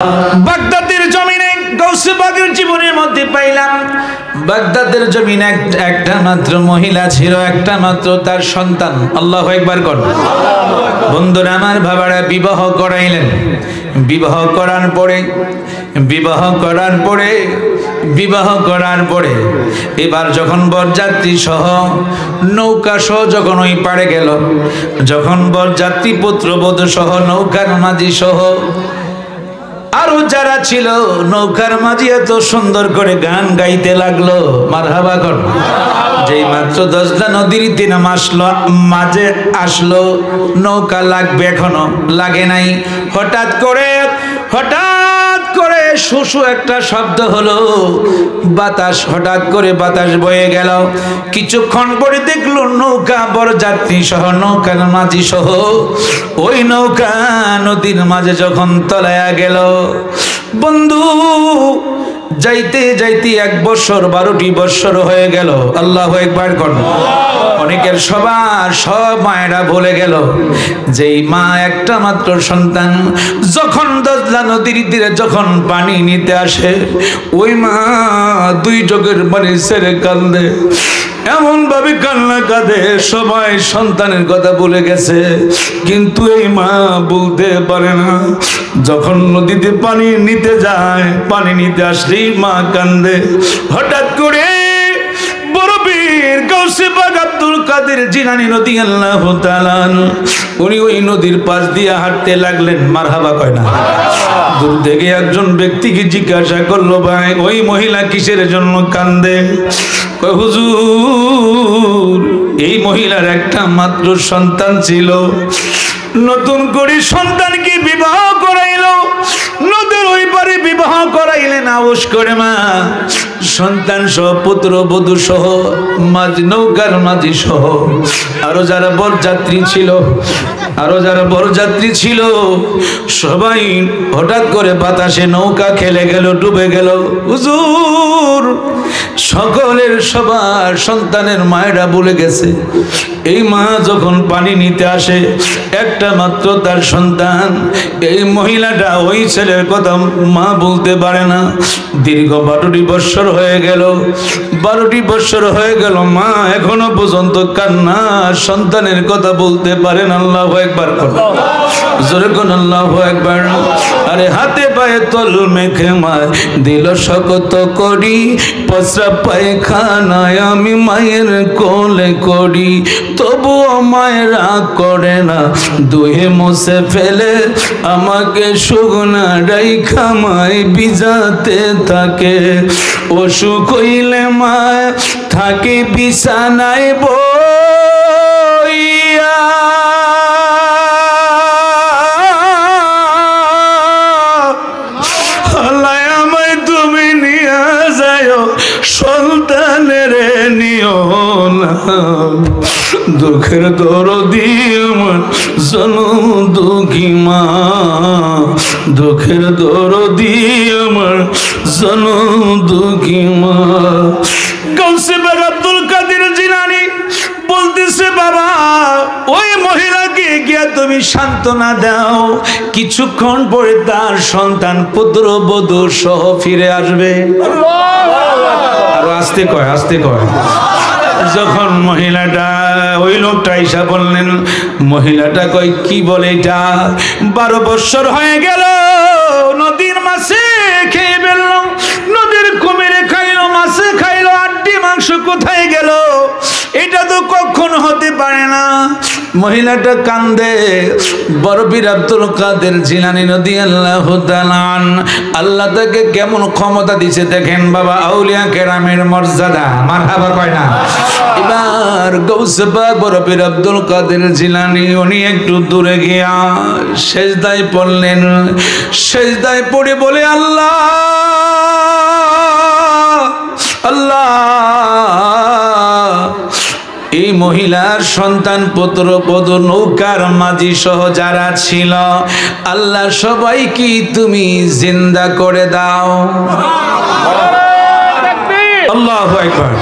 বাগদাদের জমিনে গৌসে পাকের জীবনের মধ্যে পাইলাম বাগদাদের জমিনে একটা মাত্র মহিলা ছিল, একটা মাত্র তার সন্তান। আল্লাহু আকবার কর। বন্ধুরা আমার, বাবারা বিবাহ করাইলেন। বিবাহ করার পরে এবার যখন বরযাত্রী সহ নৌকা সহ যখন ওই পাড়ে গেল, যখন বরযাত্রী পুত্রবধূ সহ নৌকার মাঝি সহ আরো যারা ছিল নৌকার মাঝি এত সুন্দর করে গান গাইতে লাগলো, মারহাবা কর। যেই মাত্র 10টা নদীর দিন মাঝে আসলো, নৌকা লাগবে এখনো লাগে নাই, হঠাৎ করে শুশু একটা শব্দ হলো, হঠাৎ করে বাতাস বয়ে গেল। কিছুক্ষণ পরে দেখলো নৌকা বরযাত্রী সহ নৌকার মাঝি সহ ওই নৌকা নদীর মাঝে যখন তলায়া গেল, বন্ধু যাইতে যাইতে 1 বছর 12টি বছর হয়ে গেল। আল্লাহু আকবার কর। অনেকের সব মায়েরা বলে গেল যেই মা একটা মাত্র সন্তান যখন দজলা নদীর তীরে যখন পানি নিতে আসে, ওই মা 2 চোখের পানি ছেড়ে কাঁদে, এমন ভাবে কান্না কাঁদে সবাই সন্তানের কথা বলে গেছে, কিন্তু এই মা বলতে পারে না। যখন নদীতে পানি নিতে যায়, পানি নিতে আসলেই মা কান্দে। হঠাৎ করে বড় বীর গাউসে পাক আব্দুল কাদের জিলানী রাদিয়াল্লাহু তাআলা উনি ওই নদীর পাশ দিয়ে হাঁটতে লাগলেন। মারহাবা কয় না? দূর থেকে একজন ব্যক্তিকে জিজ্ঞাসা করলো, ভাই ওই মহিলা কিসের জন্য কান্দে? কয় হুজুর, এই মহিলার একটা মাত্র সন্তান ছিল, নতুন করে সন্তানকে বিবাহ করাইলো, নদীর ওই পারে বিবাহ করাইলেন আউশ করে মা, সন্তান সহ পুত্র বধূ সহ নৌকার মাঝি সহ আরো যারা বরযাত্রী ছিল সবাই হঠাৎ করে বাতাসে নৌকা খেলে গেল, ডুবে গেল। হুজুর, সবার সন্তানের মায়েরা বলে গেছে এই মা যখন পানি নিতে আসে একটা মাত্র তার সন্তান, এই মহিলাটা ওই ছেলের কথা মা বলতে পারে না। দীর্ঘ 12টি বৎসর হয়ে গেল, মা এখনো পর্যন্ত কান্না সন্তানের কথা বলতে পারেন। আল্লাহু আকবার কর। জোরে কোন আল্লাহু আকবার। আরে হাতে পায়ে তল মেখে মা দিল শকত করি, প্রস্রাব পায়খানায় আমি মায়ের কোলে করি, তবুও মায়ের রাগ করে না, দুয়ে মুছে ফেলে আমাকে শুকনা রাইখা মায় ভিজাতে থাকে। অসুখ হইলে মা থাকে বিছানায় বইয়া, সন্তানের নিও না, দুঃখের দরদি আমার জনম দুঃখী মা, দুঃখের দরদি আমার জনম দুঃখী মা। গাউসে পাক আব্দুল কাদের জিলানী বলতেছে, বাবা ওই মহিলাকে গিয়া তুমি সান্ত্বনা দাও, কিছুক্ষণ পরে তার সন্তান পুত্র বধূ সহ ফিরে আসবে। আরো আস্তে কয়। যখন মহিলাটা ওই লোকটা এসে বললেন, মহিলাটা কই কি বলে এটা, 12 বছর হয়ে গেল নদীর মাছে খেয়ে ফেলল, নদীর কুমিরে খাইলো, মাছে খাইলো, আড্ডি মাংস কোথায় গেল? এটা তো কখনো হতে পারে না। মহিলাটা কান্দে। বড় বীর আব্দুল কাদের জিলানী রাদিয়াল্লাহু তাআলা আল্লাহ তাকে কেমন ক্ষমতা দিয়েছে দেখেন বাবা, আউলিয়া কেরামের মর্যাদা। মারহাবা কয় না? এবার গাউসে পাক বড় বীর আব্দুল কাদের জিলানী উনি একটু দূরে গিয়া সেজদায় পড়লেন। সেজদায় পড়ে বলে, আল্লাহ আল্লাহ, এই মহিলার সন্তান পুত্র বধূ নৌকার মাঝি সহ যারা ছিল, আল্লাহ সবাই কি তুমি জিন্দা করে দাও। আল্লাহু আকবার,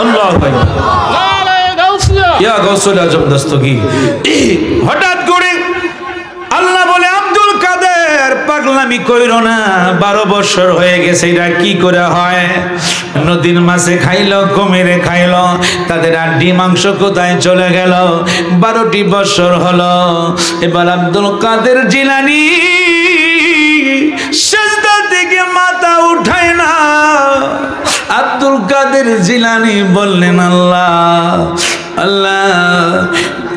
আল্লাহু আকবার। ইয়া গাউসুল আজম দস্তগীর। হঠাৎ করে আল্লাহ বলে, আব্দুল কাদের পাগলামি কইরো না, 12 বছর হয়ে গেছে, এটা কি করে হয়? নদীর মাছে খাইলো, কুমিরে খাইলো, তাদের আড্ডি মাংস কোথায় চলে গেল? 12টি বছর হলো। এবার আব্দুল কাদের জিলানী সিজদা থেকে মাথা উঠায় না। আব্দুল কাদের জিলানী বললেন, আল্লাহ আল্লাহ,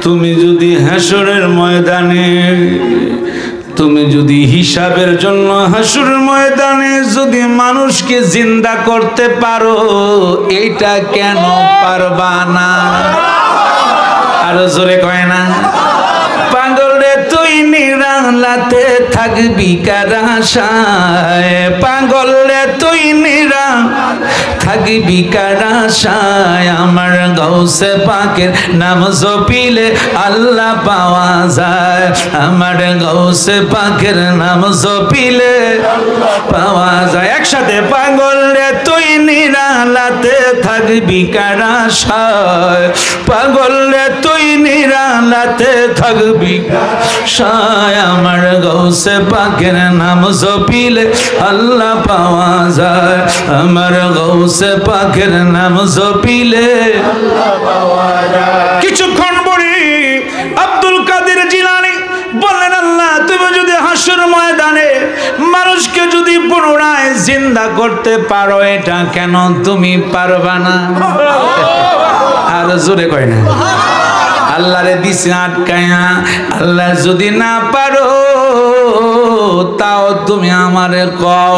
তুমি যদি হাসরের ময়দানে, তুমি যদি হিসাবের জন্য হাসরের ময়দানে যদি মানুষকে জিন্দা করতে পারো, এইটা কেন পারবা না? আরো জোরে কয় না? পাগল রে তুই নিরালাতে থাকবি কার আশায়, পাগল রে তুই নিরা থাকবি কার আশায়, আমার গৌসে পাকের নাম জপিলে আল্লাহ পাওয়া যায়, আমার গৌসে পাকের নাম জপিলে পাওয়া যায়। একসাথে, পাগল রে তুই নিরালাতে থাকবি কার আশায়, পাগল রে তুই নিরালাতে থাকবি শায়, আমার গৌসে পাকের নাম জপিলে আল্লাহ পাওয়া যায়, আমার গৌসে পাকের নাম জপিলে আল্লাহ পাওয়া যায়। কিছুক্ষণ পরে আব্দুল কাদের জিলানী বললেন, আল্লাহ তুমি যদি হাসর ময়দানে মানুষকে যদি পুনরায় জিন্দা করতে পারো, এটা কেন তুমি পারবা না? আর জোরে কয় না? আল্লাহরে দিছে আটকায়া, আল্লাহ যদি না পারো তাও তুমি আমারে কও,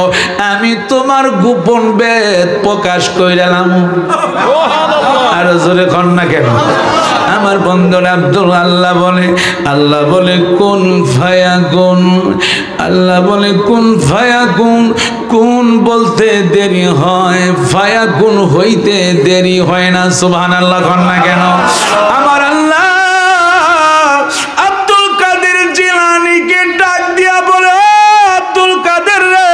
আমি তোমার গোপন বেদ প্রকাশ কইরালাম। আর জোরে কর না কেন? আমার বন্ধুরা আব্দুল আল্লাহ বলে কোন ফায়াকুন, আল্লাহ বলে কোন ফায়াকুন, কোন বলতে দেরি হয়, ফায়াকুন হইতে দেরি হয় না। সুবহানাল্লাহ কর না কেন? আমার আল্লাহ আব্দুল কাদের জিলানীকে ডাক দিয়া বলে, আব্দুল কাদের রে,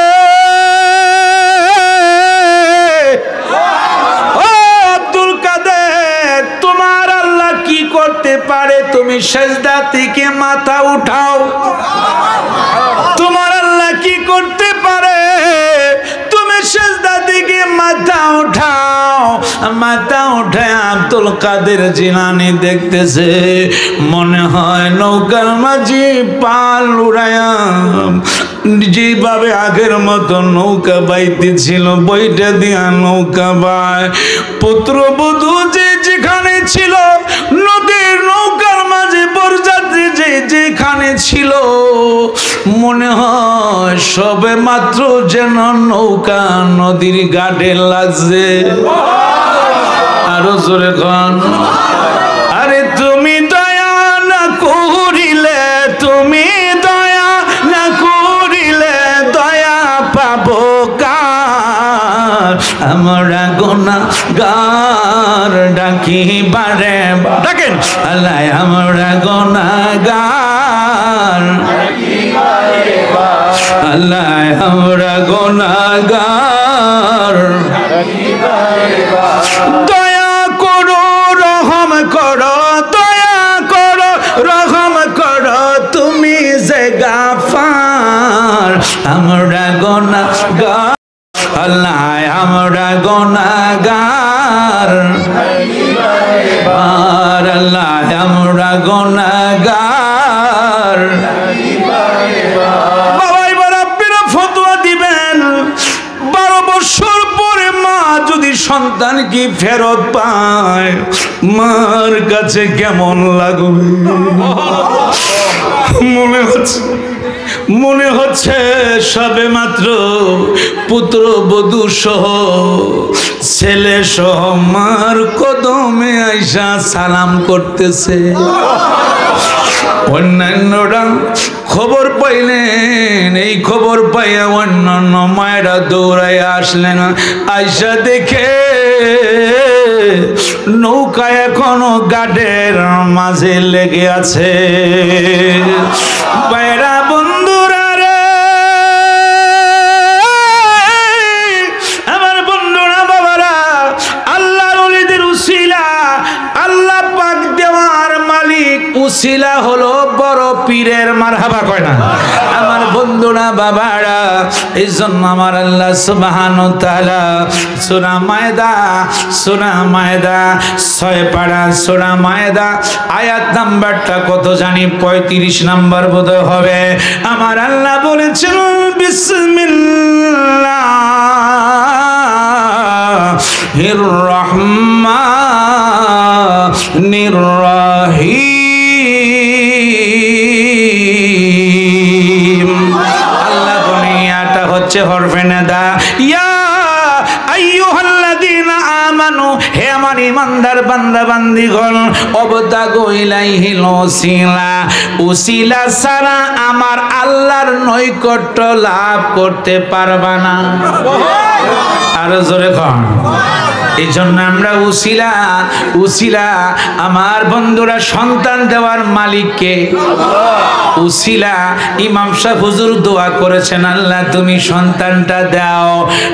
ও আব্দুল কাদের, তোমার আল্লাহ কি করতে পারে? তুমি সিজদা থেকে মাথা উঠাও। তোমার আল্লাহ কি করতে পারে? তুমি সিজদা থেকে মাথা উঠাও। মাথা উঠায় আব্দুল কাদের জিলানী দেখতেছে, মনে হয় নৌকার মাঝি পাল উড়ায়া যেভাবে আগের মতো নৌকা বাইতেছিল, বইটা দিয়া নৌকা বায়। পুত্রবধূ যে যেখানে ছিল, নদীর নৌকার মাঝে বরযাত্রী যে যেখানে ছিল, মনে হয় সবে মাত্র যেন নৌকা নদীর ঘাটে লাগছে। আরো জোরে কন। আরে তুমি দয়া না করিলে, তুমি দয়া না করিলে দয়া পাবো কার? আমরা গুনাহগার ডাকি বারে, ডাকেন আল্লাহ, আমরা গুনাহগার আল্লাহ, আমরা গুনাহগার, দয়া করো রহম করো, দয়া করো রহম করো, তুমি যে গাফার, আমরা গুনাহগার আল্লাহ, আমরা গুনাহগার আল্লাহ, আমরা গুনাহগার। বাবা এবার আপনারা ফতোয়া দিবেন, 12 বছর পরে মা যদি সন্তান কি ফেরত পায়, মার কাছে কেমন লাগবে? মনে হচ্ছে সবে মাত্র পুত্র বধূ সহ ছেলে সহ মার কদমে আইসা সালাম করতেছে। অন্যান্যরা খবর পাইলেন, এই খবর পাইয়া অন্যান্য মায়েরা দৌড়াইয়া আসলেন, আইসা দেখে নৌকা এখনো ঘাটের মাঝে লেগে আছে। বাইরা বন্ধুরা রে, আমার বন্ধুরা বাবারা, আল্লাহর ওলিদের উসিলা, আল্লাহ পাক দেওয়ার মালিক উসিলা হলো বড় পীরের, মারহাবা কয় না? আমার বন্ধুরা না বাবারা, এই জন্য আমার আল্লাহ সুবহানাহু ওয়া তাআলা সূরা মায়দা 6 পারা সূরা মায়দা আয়াত নাম্বারটা কত জানি 35 নাম্বার বোধহয় হবে। আমার আল্লাহ বলেছেন বিসমিল্লাহির রহমানির রহিম। আল্লাহ বলে এটা হচ্ছে হরফে নিদা। ইয়া আইয়ুহাল্লাযীনা আমানু, হে আমার ঈমানদার বান্দা বান্দীগণ, অবতাগু ইলাইহিল ওসিলা, ওসিলা ছাড়া আমার আল্লাহর নৈকট্য লাভ করতে পারবা না। আরো জোরে কন। এই জন্য আমরা উসিলা আমার বন্ধুরা সন্তান দেওয়ার মালিককে উসিলা ইমাম সাহেব হুজুর দোয়া করেছেন, আল্লাহ তুমি সন্তানটা দাও,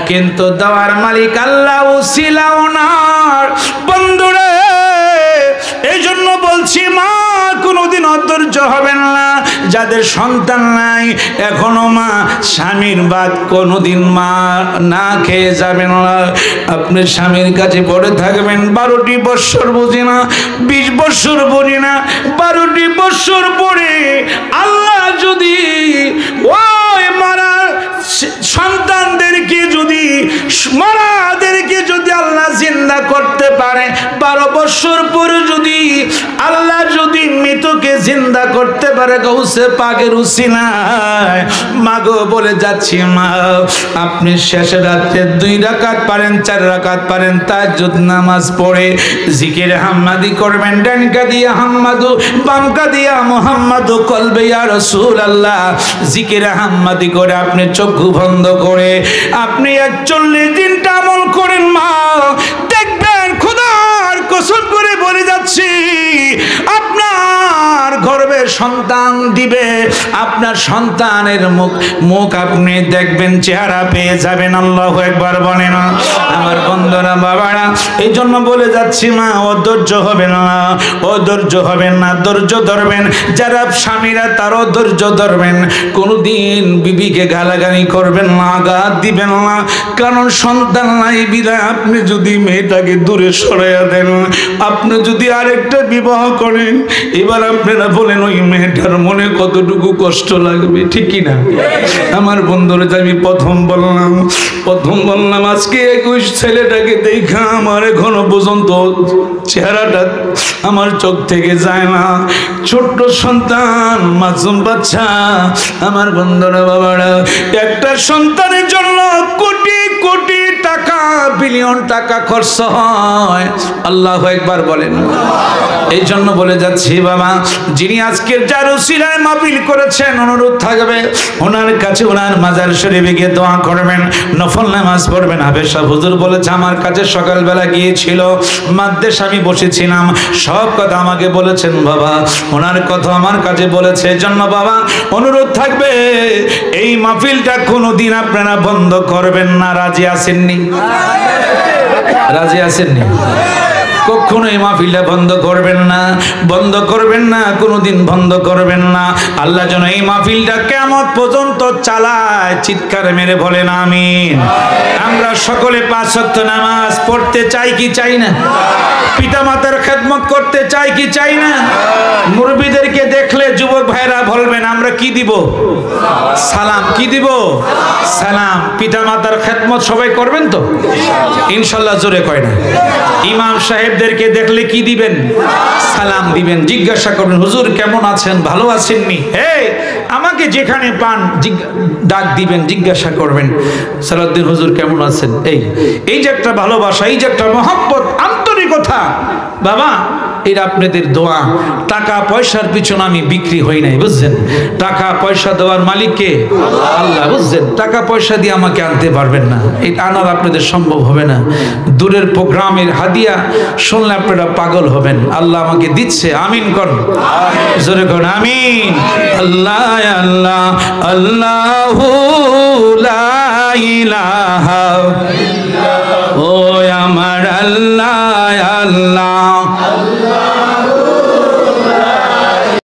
কিন্তু দেওয়ার মালিক আল্লাহ, উসিলা ওনার। বন্ধুরা এই জন্য বলছি মা কোনোদিন অধৈর্য হবেন না। যাদের সন্তান নাই এখনো মা স্বামীর বাদ কোনোদিন মা না খেয়ে যাবেন না। আপনি স্বামীর কাছে পড়ে থাকবেন, 12টি বৎসর বুঝি না, 20 বৎসর বুঝি না, 12টি বৎসর পরে আল্লাহ যদি ওই মারা সন্তানদেরকে যদি মারাদেরকে যদি আল্লাহ জিন্দা করতে পারে, 12 বৎসর পরে যদি আল্লাহ যদি মৃতকে জিন্দা করতে পারে গৌসে পাকের উসিলায়, মাগো বলে যাচ্ছি মা আপনি শেষে রাতে 2 রাকাত পারেন, 4 রাকাত পারেন, তাহাজ্জুদ নামাজ পড়ে জিকির হাম্মাদি করবেন, ডানকা দিয়া হাম্মাদু, বামকা দিয়া মুহাম্মাদু, কলবে ইয়া রাসূলুল্লাহ জিকির হাম্মাদি করে আপনি চক্ষু বন্ধ করে আপনি 41 দিনটা আমল করেন মা, দেখবেন খোদার কসম করে বলে যাচ্ছি আপনার গর্ভে সন্তান দিবে, আপনার সন্তানের মুখ আপনি দেখবেন, চেহারা পেয়ে যাবেন। আল্লাহু আকবার বলেন। আমার বন্ধুরা বাবারা এই জন্য বলে যাচ্ছি মা অধৈর্য হবেন না, অধৈর্য হবেন না, ধৈর্য ধরবেন। যারা স্বামীরা তারও ধৈর্য ধরবেন, কোনোদিন বিবিকে গালাগালি করবেন না, আঘাত দিবেন না, কারণ সন্তান নাই বিধায় আপনি যদি মেয়েটাকে দূরে সরাইয়া দেন, আপনি যদি আরেকটা বিবাহ করেন, এবার আপনারা বলেন ওই মেয়েটার মনে কতটুকু কষ্ট লাগবে, ঠিক কি না? আমার বন্ধুরা আমি প্রথম বললাম আজকে 21 ছেলেটাকে দেখা আমার এখনো পর্যন্ত চেহারাটা আমার চোখ থেকে যায় না। ছোট্ট সন্তান, মাসুম বাচ্চা। আমার বন্ধুরা বাবারা একটা সন্তানের জন্য কোটি কোটি টাকা, বিলিয়ন টাকা খরচ হয়। আল্লাহু আকবার বলেন। এই জন্য বলে যাচ্ছি বাবা, যিনি আজকের যার উসিলায় মাহফিল করেছেন, অনুরোধ থাকবে ওনার কাছে ওনার মাজার শরীফে গিয়ে দোয়া করবেন, নফল নামাজ পড়বেন। হাফেজ সাহেব হুজুর বলেছে, আমার কাছে সকালবেলা গিয়েছিল, মাদ্রাসা আমি বসেছিলাম, সব কথা আমাকে বলেছেন বাবা, ওনার কথা আমার কাছে বলেছে। এই জন্য বাবা অনুরোধ থাকবে এই মাহফিলটা কোনোদিন আপনারা বন্ধ করবেন না। রাজি আছেননি? রাজি আছেননি? কখনো এই মাহফিলটা বন্ধ করবেন না, বন্ধ করবেন না, কোনোদিন বন্ধ করবেন না। আল্লাহ যেন এই মাহফিলটা কিয়ামত পর্যন্ত চালায়। চিৎকার মেরে বলেন আমিন। আমরা সকলে 5 ওয়াক্ত নামাজ পড়তে চাই কি চাই না? পিতা মাতার খেদমত করতে চাই কি চাই না? মুরব্বিদেরকে দেখলে যুবক ভাইরা বলবেন আমরা কি দিব? সালাম। কি দিব? সালাম। পিতা মাতার খেদমত সবাই করবেন তো ইনশাআল্লাহ? জোরে কয় না? ইমাম সাহেবদেরকে দেখলে কি দিবেন? সালাম দিবেন। জিজ্ঞাসা করবেন হুজুর কেমন আছেন, ভালো আছেননি? এই আমাকে যেখানে পান ডাক দিবেন, জিজ্ঞাসা করবেন সালাউদ্দিন হুজুর কেমন আছেন। এই যে একটা ভালোবাসা, এই যে একটা মহব্বত, আন্তরিকতা বাবা, এর আপনাদের দোয়া। টাকা পয়সার পিছনে আমি বিক্রি হই নাই, বুঝছেন? টাকা পয়সা দেওয়ার মালিককে আল্লাহ, বুঝছেন? টাকা পয়সা দিয়ে আমাকে আনতে পারবেন না, এটা আনার আপনাদের সম্ভব হবে না। দূরের প্রোগ্রামের হাদিয়া শুনলে আপনারা পাগল হবেন। আল্লাহ আমাকে দিচ্ছে, আমিন কর, জোরে কর আমিন। আল্লাহ আল্লাহ আল্লাহু লা ইলাহা, ও আমার আল্লাহ আল্লাহ